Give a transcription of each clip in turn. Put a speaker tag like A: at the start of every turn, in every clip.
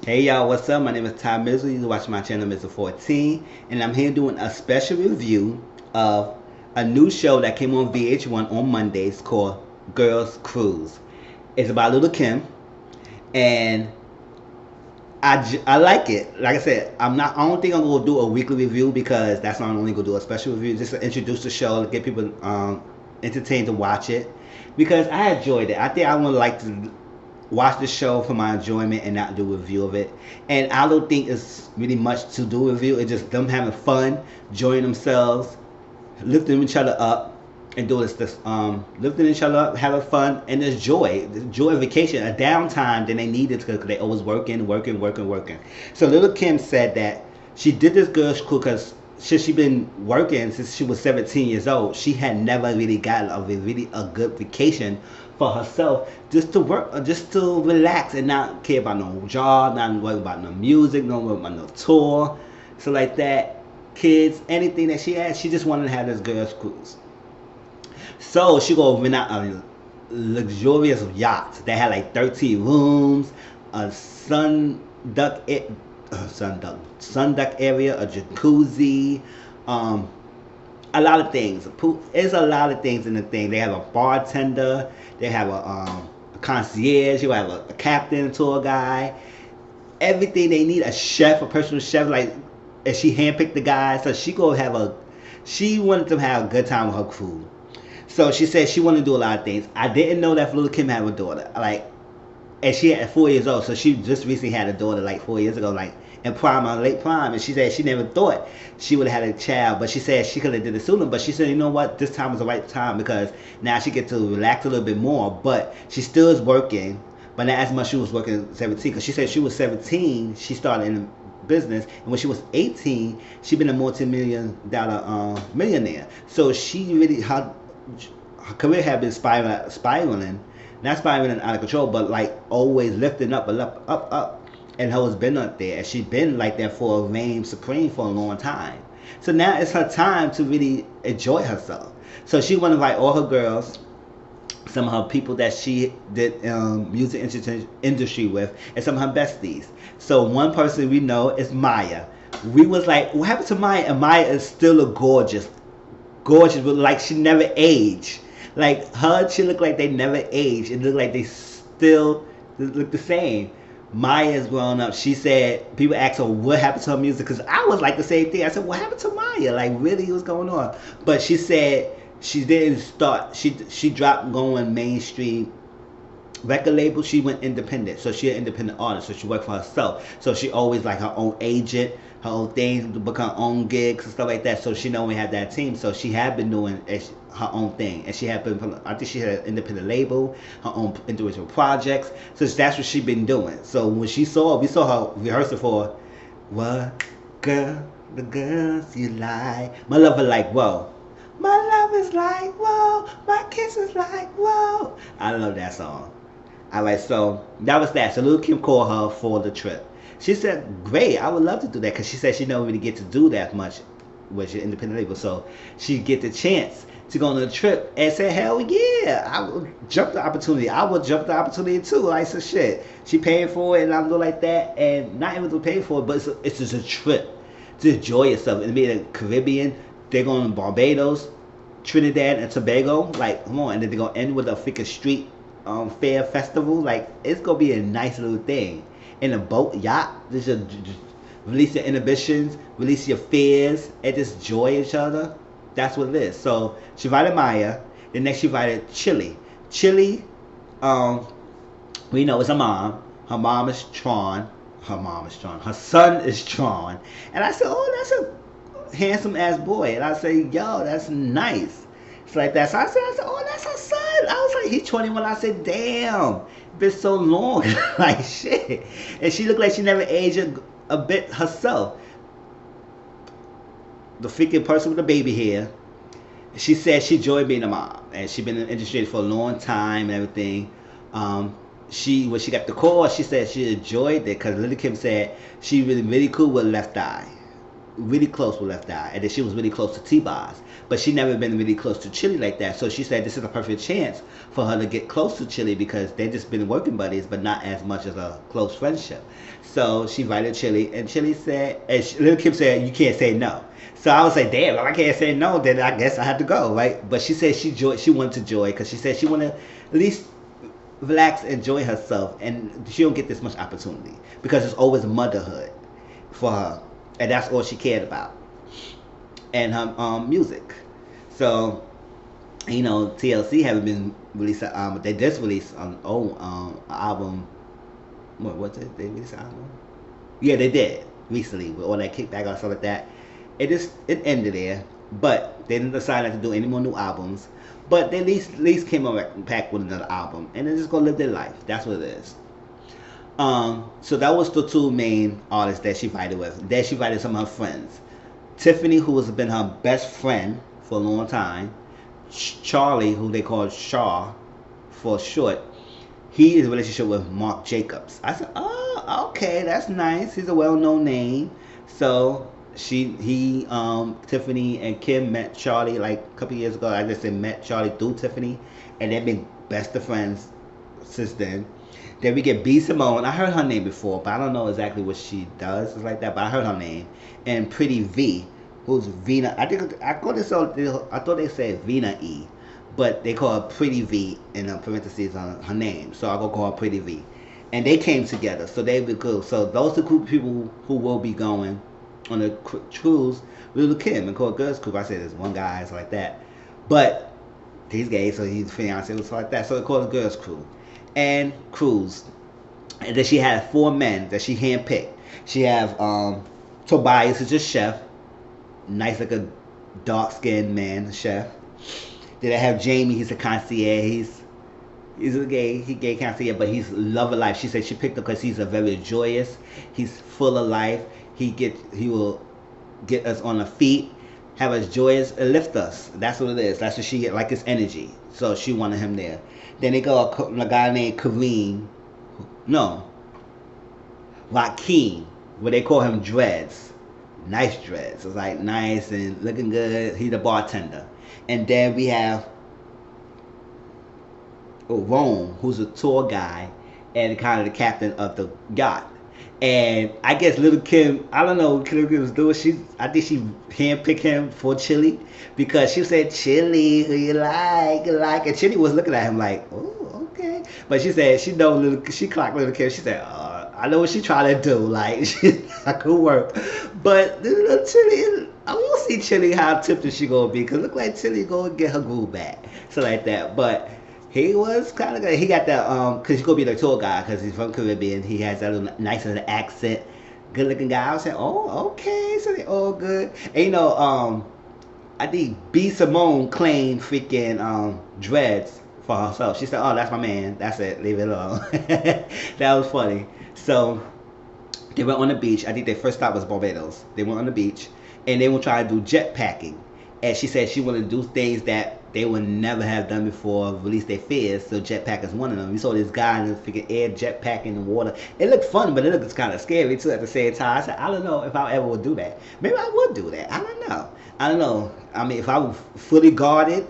A: Hey y'all, what's up? My name is Ty Mizzle. You watch my channel, Mr. 14, and I'm here doing a special review of a new show that came on VH1 on Mondays called Girls Cruise. It's about Little Kim, and I like it. Like I said, I don't think I'm gonna do a weekly review because that's not only gonna do a special review just to introduce the show, to get people entertained to watch it because I enjoyed it. I think I would like to watch the show for my enjoyment and not do a review of it. And I don't think it's really much to do a review. It's just them having fun, enjoying themselves, lifting each other up, and doing this lifting each other up, having fun, and there's joy of vacation, a downtime that they needed because they always working. So Little Kim said that she did this girls' school because since she been working since she was 17 years old, she had never really gotten a good vacation for herself, just to work, just to relax and not care about no job, not worry about no music, no worry about no tour, so like that, kids, anything that she had, she just wanted to have this girls' cruise. So she go rent out a luxurious yacht that had like 13 rooms, a sun duck area, a jacuzzi, um, a lot of things. There's a lot of things in the thing. They have a bartender, they have a concierge, you have a captain, a tour guy, everything they need. A chef, a personal chef, like, and she handpicked the guy, so she wanted to have a good time with her crew. So she said she wanted to do a lot of things. I didn't know that Little Kim had a daughter. Like, and she had 4 years old, so she just recently had a daughter like 4 years ago, like in prime or late prime. And she said she never thought she would have had a child, but she said she could have did it sooner. But she said, you know what, this time was the right time because now she gets to relax a little bit more. But she still is working, but not as much she was working at 17. Because she said she was 17, she started in the business, and when she was 18, she been a multi-million-dollar millionaire. So she really her career had been spiraling, not spiraling out of control, but like always lifting up, and has been up there, and she's been like that for reign supreme for a long time. So now it's her time to really enjoy herself. So she want to invite all her girls, some of her people that she did music industry with, and some of her besties. So one person we know is Maya. We was like, what happened to Maya? And Maya is still a gorgeous, but like she never aged. Like her, she looked like they never aged. It looked like they still look the same. Maya's grown up. She said, people asked her what happened to her music, because I was like the same thing. I said, what happened to Maya? Like, really, what's going on? But she said she didn't start. She dropped going mainstream record label. She went independent. So she an independent artist. So she worked for herself. So she always like her own agent, her own things, book her own gigs and stuff like that. So she normally had that team. So she had been doing her own thing, and she had been. I think she had an independent label, her own individual projects. So that's what she been doing. So when we saw her rehearsal for "What Girl the Girls You Like." My lover like whoa. My love is like whoa. My kiss is like whoa. I love that song. Alright, so that was that. So Little Kim called her for the trip. She said, great, I would love to do that, because she said she never really get to do that much with your independent label. So she get the chance to go on the trip and say, hell yeah, I would jump the opportunity. I would jump the opportunity too. Like, so shit. She paying for it and I'm doing like that, and not even to pay for it, but it's just a trip to enjoy yourself. And be in the Caribbean, they're going to Barbados, Trinidad and Tobago. Like, come on, and then they're going to end with a freaking street fair festival. Like, it's gonna be a nice little thing in a boat yacht. Just release your inhibitions, release your fears, and just enjoy each other. That's what it is. So she invited Maya. The next she invited Chili. We know it's her mom. Her mom is Tron. Her son is Tron. And I said, oh, that's a handsome ass boy. And I say, yo, that's nice. It's like that. So I said, oh, that's her son. I was like, he's 21. I said, damn, it's been so long. Like, shit. And she looked like she never aged a bit herself. The freaking person with the baby hair. She said she enjoyed being a mom, and she been in the industry for a long time and everything. When she got the call, she said she enjoyed it because Little Kim said she really cool with Left Eye. really close with Left Eye, and then she was really close to T-Boz, but she never been really close to Chili like that. So she said this is a perfect chance for her to get close to Chili because they just been working buddies, but not as much as a close friendship. So she invited Chili, and Chili said, and Lil Kim said, "You can't say no." So I was like, "Damn, if I can't say no, then I guess I have to go, right?" But she said she wanted to joy because she said she wanted at least relax, enjoy herself, and she don't get this much opportunity because it's always motherhood for her, and that's all she cared about, and her music. So, TLC haven't been released. They just released an old album. What was it? They released an album? Yeah, they did recently with all that kickback or stuff like that. It ended there, but they didn't decide not to do any more new albums. But they at least came back with another album, and they're just gonna live their life. That's what it is. So that was the two main artists that she invited with. Then she invited some of her friends. Tiffany, who has been her best friend for a long time. Charlie, who they call Shaw for short. He is in a relationship with Marc Jacobs. I said, oh, okay, that's nice. He's a well-known name. So Tiffany and Kim met Charlie like a couple years ago. I just said met Charlie through Tiffany, and they've been best of friends since then. Then we get B Simone. I heard her name before, but I don't know exactly what she does. It's like that, but I heard her name. And Pretty V, who's Vina. I thought they said Vina E, but they call her Pretty V in parentheses on her name. So I'll go call her Pretty V. And they came together, so they be cool. So those are the people who will be going on the cruise with Lil Kim and called Girls Cruise. I said there's one guy, it's like that. But he's gay, so he's fiance, it's like that. So they called the Girls Cruise. And cruise. And then she had 4 men that she handpicked. She have Tobias, who's a chef. Nice, like a dark-skinned man, chef. Then I have Jamie, he's a concierge. He's a gay concierge, but he's love of life. She said she picked him because he's a very joyous. He's full of life. He will get us on our feet, have us joyous, and lift us. That's what it is. That's what she get, like his energy. So she wanted him there. Then they go a guy named Kareem. No. Rakeem. Where they call him Dreads. Nice dreads. It's like nice and looking good. He's a bartender. And then we have Rome, who's a tour guy and kind of the captain of the yacht. And I guess Lil Kim, I don't know what Lil Kim was doing. I think she handpicked him for Chili because she said, Chili, who you like, and Chili was looking at him like, oh, okay. But she said she clocked Lil Kim. She said, I know what she trying to do. Like, she's not gonna work. But Chili, I will see Chili how tempted she gonna be because look like Chili gonna get her groove back, so like that. But he was kind of good. He got that because he's gonna be the tour guy because he's from Caribbean. He has that little nice little accent, good looking guy. I was saying, oh, okay, so they all good. And I think B Simone claimed freaking dreads for herself. She said, oh, that's my man. That's it. Leave it alone. That was funny. So they went on the beach. I think their first stop was Barbados. They went on the beach and they were trying to do jetpacking. And she said she wanted to do things that they would never have done before, release their fears. So jetpack is one of them. We saw this guy in the freaking air jetpacking in the water. It looked fun, but it looked kind of scary too at the same time. I said, I don't know if I ever would do that. Maybe I would do that. I don't know. I mean, if I was fully guarded,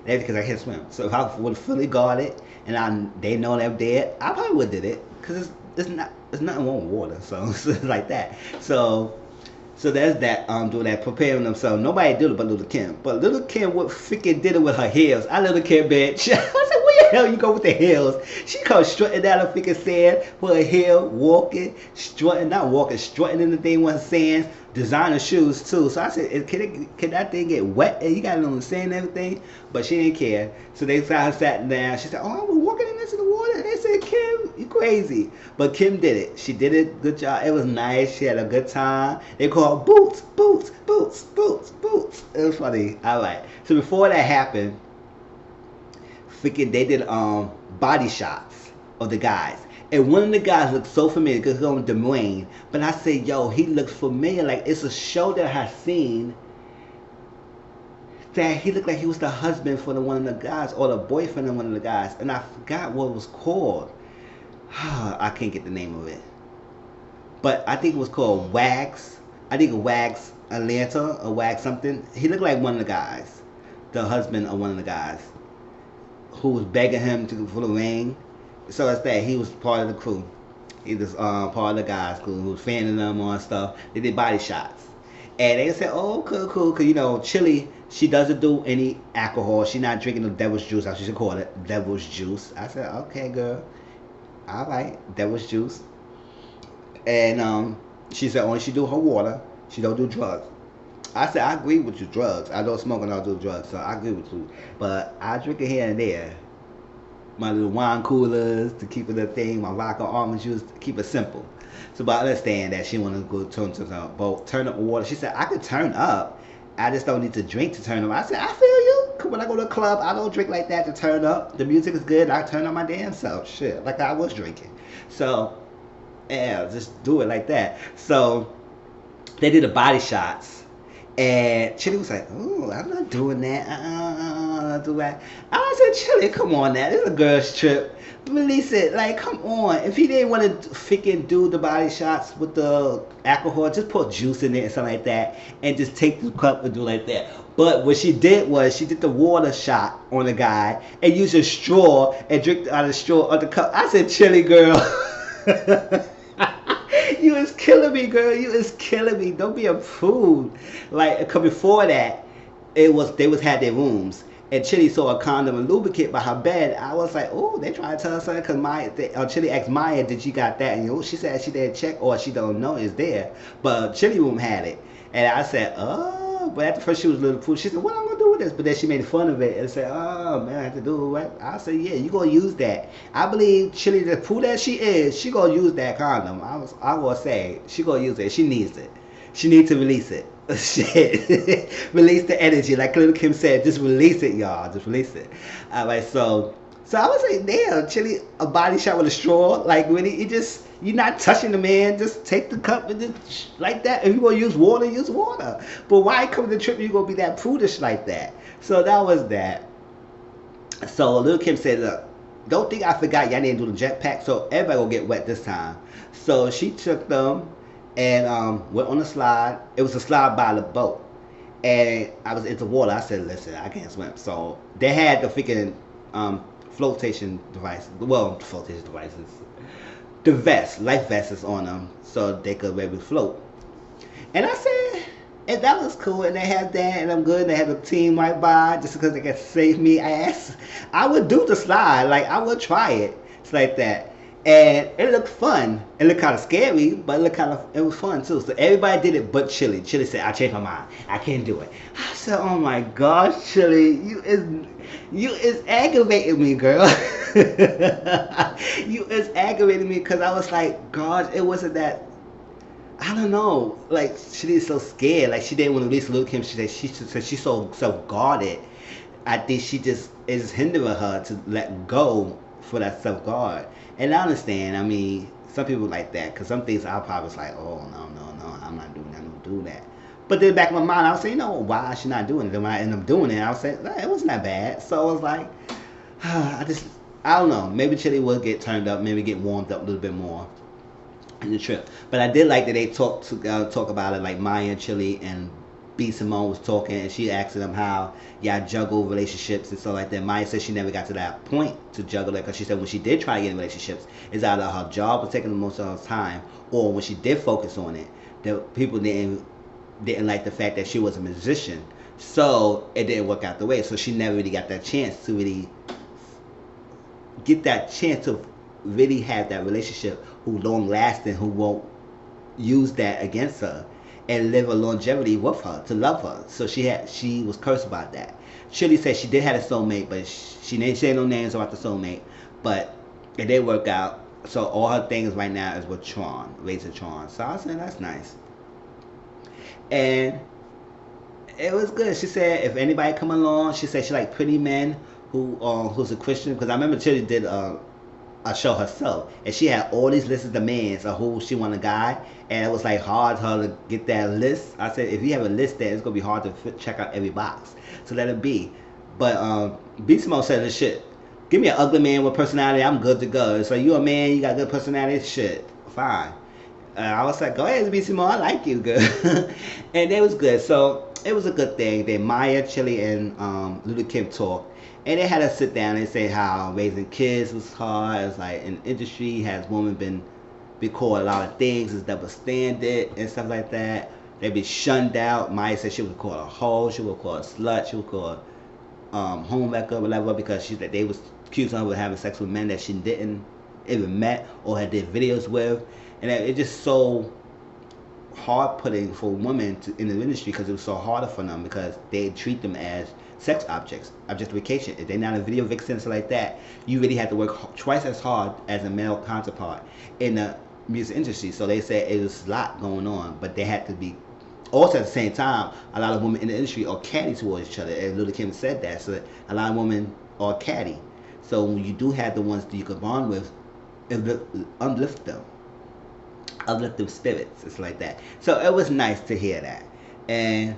A: that's because I can't swim. So if I was fully guarded and they know they're dead, I probably would do it because it's nothing wrong with water. So it's like that. So there's that, doing that, preparing themselves. Nobody did it but Lil Kim. But Lil Kim freaking did it with her heels. I Lil Kim, bitch. I said, where the hell you go with the heels? She comes strutting down the freaking sand with her heel, walking, strutting in the thing with her sand, designer shoes too. So I said, can that thing get wet? And you got it on the sand and everything? But she didn't care. So they sat down. She said, oh, I was walking into the water. And they said, Kim, you crazy. But Kim did it. She did it. Good job. It was nice. She had a good time. They called boots, boots, boots, boots, boots. It was funny. All right. So before that happened, freaking they did body shots of the guys. And one of the guys looked so familiar because he's on Dwayne. But I said, yo, he looks familiar. Like it's a show that I have that he looked like he was the husband for one of the guys or the boyfriend of one of the guys. And I forgot what it was called. I can't get the name of it. But I think it was called Wags. I think Wags Atlanta or Wags something. He looked like one of the guys, the husband of one of the guys, who was begging him to for the ring. So it's that he was part of the crew. He was part of the guys' crew who was fanning them on stuff. They did body shots. And they said, oh, cool. Because, you know, Chili, she doesn't do any alcohol. She's not drinking the devil's juice. I should call it devil's juice. I said, okay, girl. All right, devil's juice. And she said, only she do her water. She don't do drugs. I said, I agree with you, drugs. I don't smoke and I don't do drugs, so I agree with you. But I drink it here and there. My little wine coolers to keep it a thing, my vodka almond juice to keep it simple. So, but I understand that she want to go turn to the boat, turn up water. She said, I could turn up. I just don't need to drink to turn up. I said, I feel you. Cause when I go to the club, I don't drink like that to turn up. The music is good. I turn on my damn self. Shit, like I was drinking. So, yeah, just do it like that. So, they did the body shots. And Chili was like, "Ooh, I'm not doing that. Not do that." I said, "Chili, come on now. This is a girl's trip. Release it. Like, come on. If he didn't want to freaking do the body shots with the alcohol, just put juice in it and something like that, and just take the cup and do like that." But what she did was she did the water shot on the guy and used a straw and drank out of the straw of the cup. I said, "Chili, girl." You is killing me, girl. You is killing me. Don't be a fool. Like, cause before that, they was had their rooms, and Chili saw a condom and lubricant by her bed. I was like, oh, they trying to tell us something. Cause Chili asked Maya, did she got that? And she said she didn't check or she don't know it's there. But Chili room had it, and I said, oh. But at first she was a little fool. She said, what am I gonna do with this? But then she made fun of it and said, oh man, I have to do what? I said, yeah, you gonna use that. I believe Chili, the fool that she is, she gonna use that condom. I will say, she gonna use it. She needs it. She needs to release it. Shit. Release the energy. Like Little Kim said, just release it, y'all. Just release it. Alright, so I was like, damn, Chili, a body shot with a straw. Like, really, you're not touching the man. Just take the cup and just like that. If you're going to use water, use water. But why come to the trip you're going to be that prudish like that? So that was that. So Little Kim said, look, don't think I forgot y'all didn't do the jetpack. So everybody will get wet this time. So she took them and went on a slide. It was a slide by the boat. And I was into water. I said, listen, I can't swim. So they had the freaking flotation devices. Well, flotation devices. The vest, life vests on them, so they could maybe float. And I said, and that was cool, and they had that, and I'm good, and they had a team right by, just because they could save me ass. I would do the slide, like, I would try it. It's like that. And it looked fun. It looked kind of scary, but it was fun too. So everybody did it but Chili. Chili said, I changed my mind. I can't do it. I said, oh my gosh, Chili, you is aggravating me, girl. You is aggravating me because I was like, gosh, it wasn't that. I don't know. Like, Chili is so scared. Like, she didn't want to release Little Kim. She said she's so self-guarded. I think she just is hindering her to let go for that self-guard. And I understand. I mean, some people like that because some things I probably was like, oh no, I'm not doing that. I don't do that. But then back in my mind, I was saying, why is she not doing it? Then when I end up doing it, I was saying, it wasn't that bad. So I was like, I don't know. Maybe Chili will get turned up, maybe get warmed up a little bit more in the trip. But I did like that they talk about it, like Maya and Chili and B. Simone was talking, and she asked them how y'all juggle relationships and stuff like that. Maya said she never got to that point to juggle it because she said when she did try to get in relationships, it's either her job was taking the most of her time, or when she did focus on it, the people didn't like the fact that she was a musician, so it didn't work out the way. So she never really got that chance to really get that chance to really have that relationship who long lasting, who won't use that against her and live a longevity with her, to love her. So she was cursed about that. Chili said she did have a soulmate, but she didn't say no names about the soulmate, but it did work out. So all her things right now is with Tron, Razor Tron. So I said, that's nice. And it was good. She said if anybody come along, she said she like pretty men who's a Christian, because I remember Chili did a show herself, and she had all these lists of demands of who she want a guy, and it was like hard for her to get that list. I said, if you have a list there, it's gonna be hard to check out every box. So let it be. But B. Simone said this shit. Give me an ugly man with personality, I'm good to go. So you a man, you got good personality, shit, fine. I was like, go ahead, be small. I like you, good. And it was good. So it was a good thing. Then Maya, Chili, and Lil Kim talked. And they had to sit down and say how raising kids was hard. It's like in the industry, has women been called a lot of things, it's double standard and stuff like that. They be shunned out. Maya said she was called a hoe, she was called a slut, she was called homewrecker, whatever, because she that they was accusing her of having sex with men that she didn't even met or had did videos with, and it just so hard putting for women in the industry because it was so harder for them because they treat them as sex objects, objectification. If they're not a video vixen, so like that, you really have to work twice as hard as a male counterpart in the music industry. So they said it was a lot going on, but they had to be. Also at the same time, a lot of women in the industry are catty towards each other. And Lil Kim said that. So a lot of women are catty. So when you do have the ones that you could bond with, uplift them. Uplift them spirits. It's like that. So it was nice to hear that. And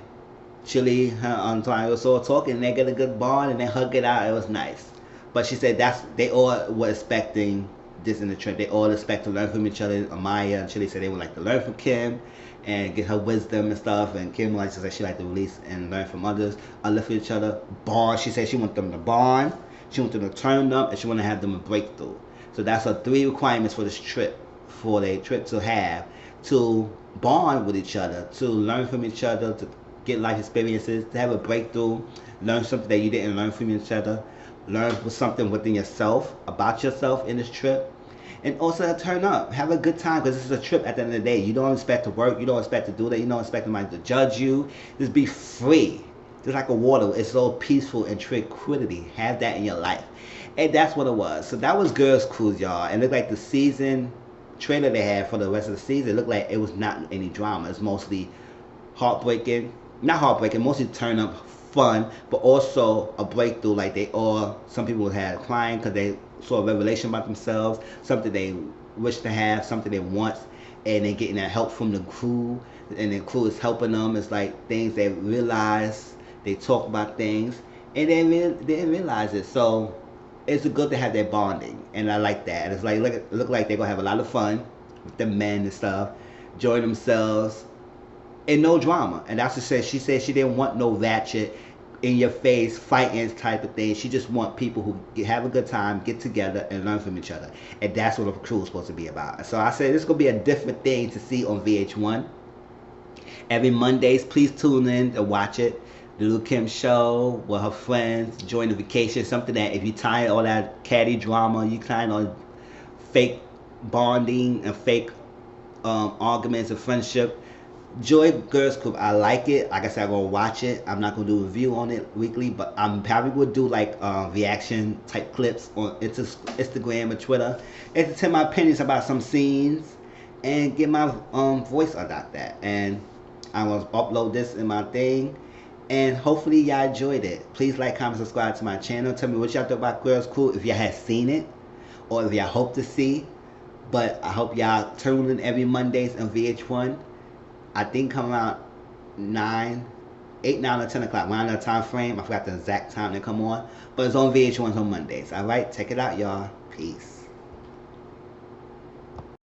A: Chili, her Antoine was all talking, and they get a good bond, and they hug it out. It was nice. But she said they all were expecting this in the trend. They all expect to learn from each other. Amaya and Chili said they would like to learn from Kim and get her wisdom and stuff. And Kim likes to say she like to release and learn from others, uplift each other. Bond. She said she wants them to bond. She wants them to turn up, and she want to have them a breakthrough. So that's her 3 requirements for this trip, for their trip to have, to bond with each other, to learn from each other, to get life experiences, to have a breakthrough, learn something that you didn't learn from each other, learn something within yourself, about yourself in this trip, and also to turn up, have a good time, because this is a trip at the end of the day. You don't expect to work, you don't expect to do that, you don't expect somebody to judge you. Just be free. Just like a water, it's so peaceful and tranquility. Have that in your life. And that's what it was. So that was Girls Cruise, y'all. And it looked like the season trailer they had for the rest of the season, it looked like it was not any drama. It's mostly heartbreaking. Not heartbreaking, mostly turn up fun, but also a breakthrough. Like some people had crying because they saw a revelation about themselves, something they wish to have, something they want, and they're getting that help from the crew, and the crew is helping them. It's like things they realize, they talk about things, and they didn't realize it. So it's good to have that bonding, and I like that. And it's like look like they're gonna have a lot of fun with the men and stuff, enjoy themselves, and no drama. And that's what she said she didn't want no ratchet, in your face fighting type of thing. She just want people who have a good time, get together, and learn from each other. And that's what a crew is supposed to be about. So I said this is gonna be a different thing to see on VH1 every Mondays. Please tune in to watch it. The Lil Kim show with her friends, enjoying the vacation. Something that if you tired of all that catty drama, you kind of fake bonding and fake arguments and friendship. Joy Girls Club, I like it. Like I said, I'm gonna watch it. I'm not gonna do a review on it weekly, but I'm probably gonna do like reaction type clips on Instagram or Twitter, and to tell my opinions about some scenes and get my voice about that. And I'm gonna upload this in my thing, and hopefully y'all enjoyed it. Please like, comment, subscribe to my channel. Tell me what y'all thought about Girls Club, if y'all have seen it or if y'all hope to see. But I hope y'all tune in every Mondays on VH1. I think come out 8, 9, or 10 o'clock. Around that time frame. I forgot the exact time they come on. But it's on VH1 on Mondays. Alright, check it out, y'all. Peace.